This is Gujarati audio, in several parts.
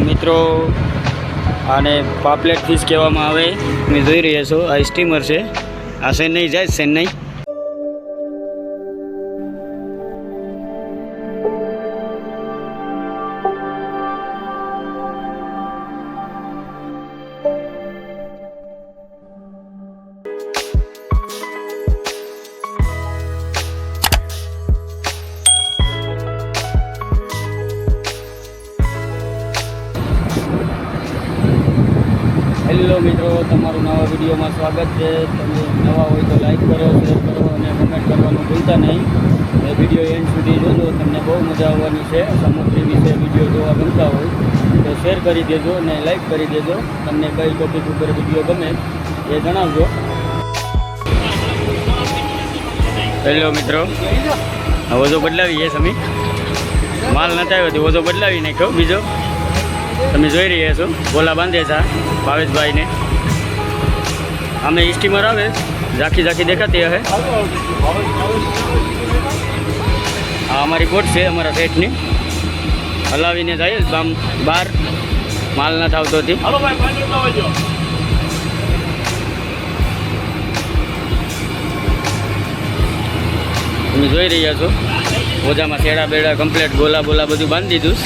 મિત્રો આને પાપલેટ ફિશ કહેવામાં આવે. તમે જોઈ રહ્યા છો આ સ્ટીમર છે. આ ચેન્નઈ જાય ચેન્નઈ. હેલો મિત્રો, તમારું નવા વિડીયોમાં સ્વાગત છે. તમે નવા હોય તો લાઈક કરો, શેર કરો અને કમેન્ટ કરવાનું ભૂલતા નહીં. એ વિડીયો એન્ડ સુધી જોજો, તમને બહુ મજા આવવાની છે. સમુદ્રી વિશે વિડીયો જોવા ગમતા હોય તો શેર કરી દેજો અને લાઈક કરી દેજો. તમને કઈ ટોપિક ઉપર વિડીયો ગમે એ જણાવજો. હેલો મિત્રો, વજો બદલાવી છે સમી. માલ નથી આવ્યો તો વજો બદલાવી નાખ્યો બીજો. તમે જોઈ રહ્યા છો બોલા બાંધે છે ભાવેશભાઈને. અમે સ્ટીમર આવે ઝાંખી ઝાંખી દેખાતી હે. આ અમારી બોટ છે અમારા સેટની. હલાવીને જાય આમ બહાર માલ નથી આવતો હતી. તમે જોઈ રહ્યા છો ઓજામાં શેડા બેડા કમ્પ્લેટ ગોલા બોલા બધું બાંધી દીધું.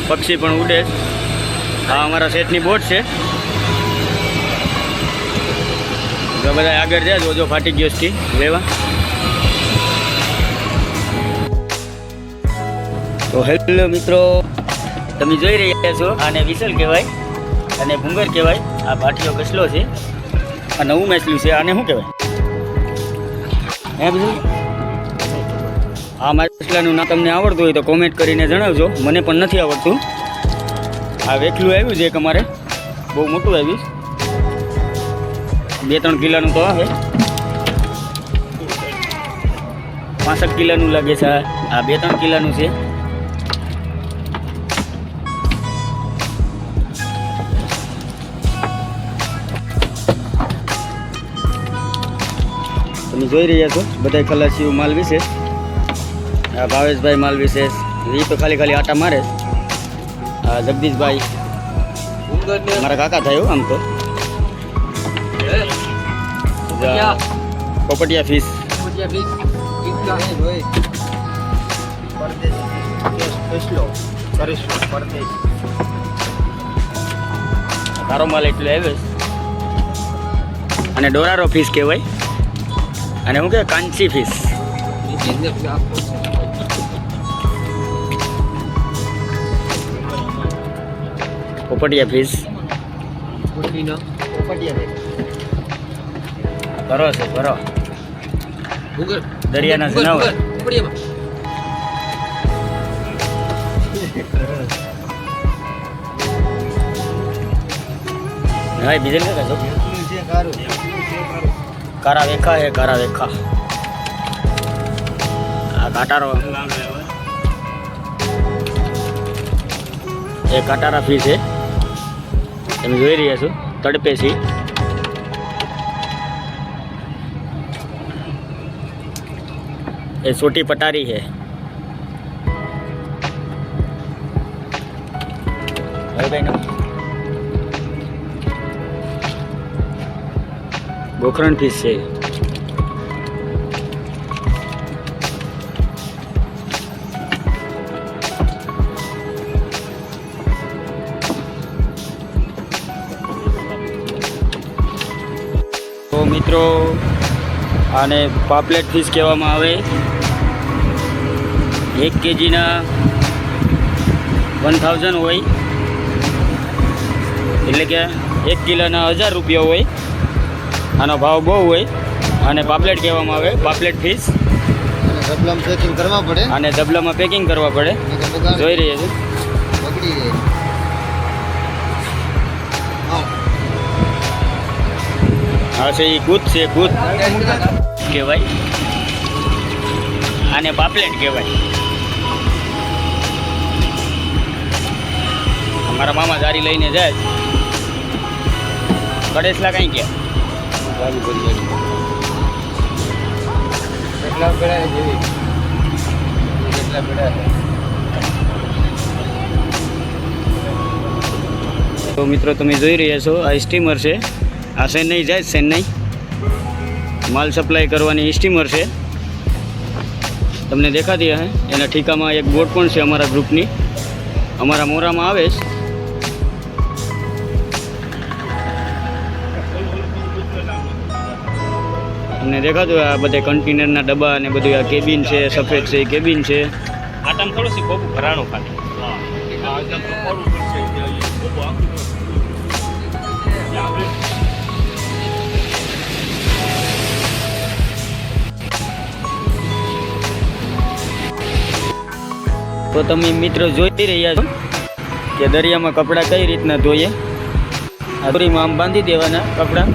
પક્ષી પણ ઉડે. આ અમારા સેટની બોટ છે. બધા આગળ જાય ઓજો ફાટી ગયો છે લેવા. તો હેલો મિત્રો, તમે જોઈ રહ્યા છો આને વિસલ કહેવાય અને ભૂંગર કહેવાય. આ ભાટીયો કસલો છે. આ નવું મેસલું છે. આને શું કહેવાય હે બીજું? આ માછલાનું નામ તમને આવડતું હોય તો કોમેન્ટ કરીને જણાવજો. મને પણ નથી આવડતું. આ વેખલું આવ્યું છે એક અમારે, બહુ મોટું આવ્યું. 2-3 કિલોનું તો આવે. 65 કિલોનું લાગે છે. આ 2-3 કિલોનું છે. તમે જોઈ રહ્યા છો બધા ખલાસીઓ માલ વિશે. આ ભાવેશભાઈ માલ વિશે એ તો ખાલી આટા મારે. આ જગદીશભાઈ મારા કાકા થયો આમ તો. પોપટિયા ફિશ તારો માલ એટલે આવે. અને ડોરારો ફિશ કહેવાય. અને શું કે કાંચી ફિશ. પોપટિયા ફિશ ભરો છે ભરો. દરિયાના જનાવર. હા બીજે ને કારા વેખા હે કારા વેખા. આ કાટારો એ કાટારા ફિશ છે. તમે જોઈ રહ્યા છો તડપે છે. એ છોટી પટારી છે. ગોખરણ ફિશ છે. તો મિત્રો આને પાપલેટ ફિશ કહેવામાં આવે. 1 kgના 1000 હોય. એટલે કે 1 કિલોના 1000 રૂપિયા હોય. આનો ભાવ બહુ હોય. આને પાપલેટ કહેવામાં આવે. પાપલેટ ફિશ. ડબલામાં પેકિંગ કરવા પડે. અને ડબલામાં પેકિંગ કરવા પડે. જોઈ રહ્યા છો બગડી જાય. આ છે એ કૂદ છે. કૂદ કહેવાય. આને પાપલેટ કહેવાય. અમારા મામા જારી લઈને જાય. કડેસલા કઈ ગયા? તો મિત્રો તમે જોઈ રહ્યા છો આ સ્ટીમર છે, આ ચેન્નઈ જાય ચેન્નઈ માલ સપ્લાય કરવાની સ્ટીમર છે. તમને દેખાતી હશે એના ઠીકામાં એક બોટ પણ છે અમારા ગ્રુપની, અમારા મોરામાં આવે છે. તમને દેખાતું આ બધા કન્ટેનરના ડબ્બા અને બધું આ કેબિન છે, સફેદ છે એ કેબિન છે. આટમ થોડું સી ખૂબ ભરાણું ખાલી. તો તમે મિત્રો જોઈ રહ્યા છો કે દરિયામાં કપડાં કઈ રીતના ધોઈએ. આ દોરીમાં આમ બાંધી દેવાના કપડાં,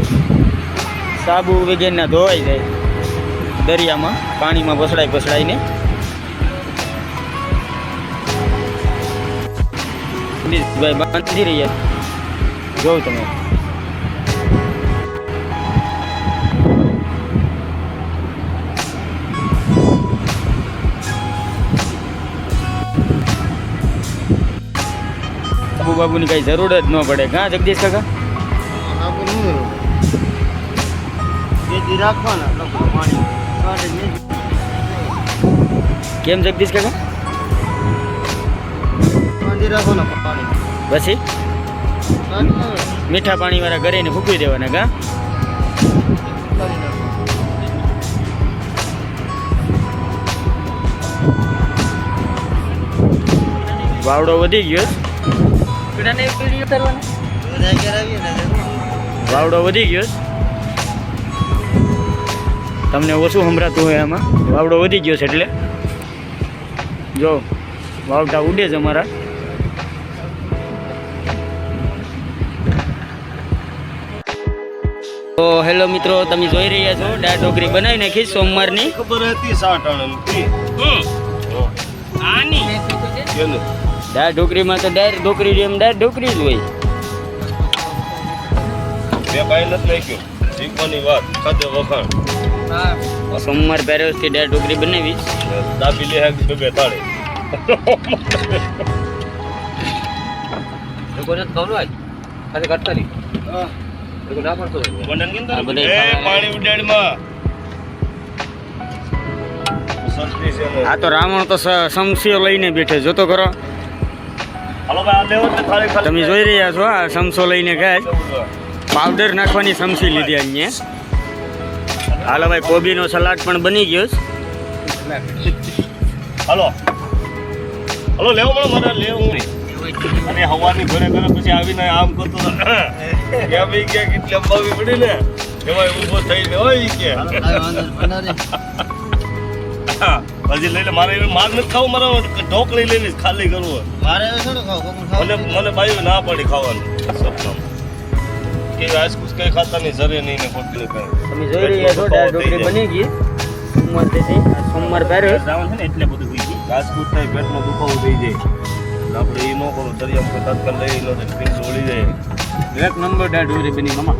સાબુ વગેરેના ધોવાઈ જાય દરિયામાં પાણીમાં પસડાઈને. ભાઈ બાંધી રહ્યા જોઉં તમે. બાબુની કઈ જરૂર જ ન પડે. કાં જગદીશ કાકા? કેમ જગદીશ કાકા? પછી મીઠા પાણી વાળા ઘરે ને ફૂંકવી દેવાના. કાં વાવડો વધી ગયો, વાવડો વધી ગયો. તમને ઓછું સંભળાતું હોય આમાં, વાવડો વધી ગયો છે એટલે જો વાવટા ઉડે છે અમારા. તો હેલો મિત્રો, તમે જોઈ રહ્યા છો દાળ ઢોકળી બનાવી નાખી સોમવારની. ખબર હતી 60 આણની. આની દાળ ઢોકળીમાં તો દાળ ઢોકળી એમ દાળ ઢોકળી જ હોય. બે કાઈ નથી નાખ્યું. શીખવાની વાત ખાતે વખાણ. સોમવાર પહેરવથી દાળ ઢોકળી બનાવી. દાબી લે બે બે તાળે. લોકોને ખબર હોય ખાલી કરતા નહીં. લોકો ના પડતો વંડન કિંદર આ બધા એ પાણી ઉડાડમાં સંસ્કૃતિ છે ને. આ તો રાવણ તો સમસીઓ લઈને બેઠે જોતો કરો. હાલો ભાઈ આ લેવો તો ખાલી ખાલી તમે જોઈ રહ્યા છો આ સમસો લઈને ગયા પાવડર નાખવાની સમસી લીધી અહીંયા. હાલો ભાઈ કોબીનો સલાડ પણ બની ગયો છે. હાલો હાલો લેવો મળો મારે લેવું અને હવાની ભરે કરે પછી આવીને આમ કરતો ક્યાં બી ગયા કેટલી અંબાવી પડી ને એમાં ઊભો થઈને હોય કે હજી લઈ લે. મારે એવી માર નથી ખાવું, મારે ઢોકળી લઈને ખાલી કરવું. મને બાયું ના પડી ખાવાનું સપના કે આસકુસ કઈ ખાતા નહીં, સરે નહીં ને ખોટલું કઈ. તમે જોઈ રહ્યા છો દાળ ઢોકળી બની ગઈ. સોમવાર તેથી સોમવાર પહેર્યો જવાનું છે ને એટલે બધું થઈ ગયું. ઘાસકૂટ થાય પેટમાં દુખાવો થઈ જાય આપણે એ ન કરો દરિયામાં તાત્કાલ લઈ લો પીંડ ઓળી જાય. એક નંબર દાળ ઢોકળી બની મામા.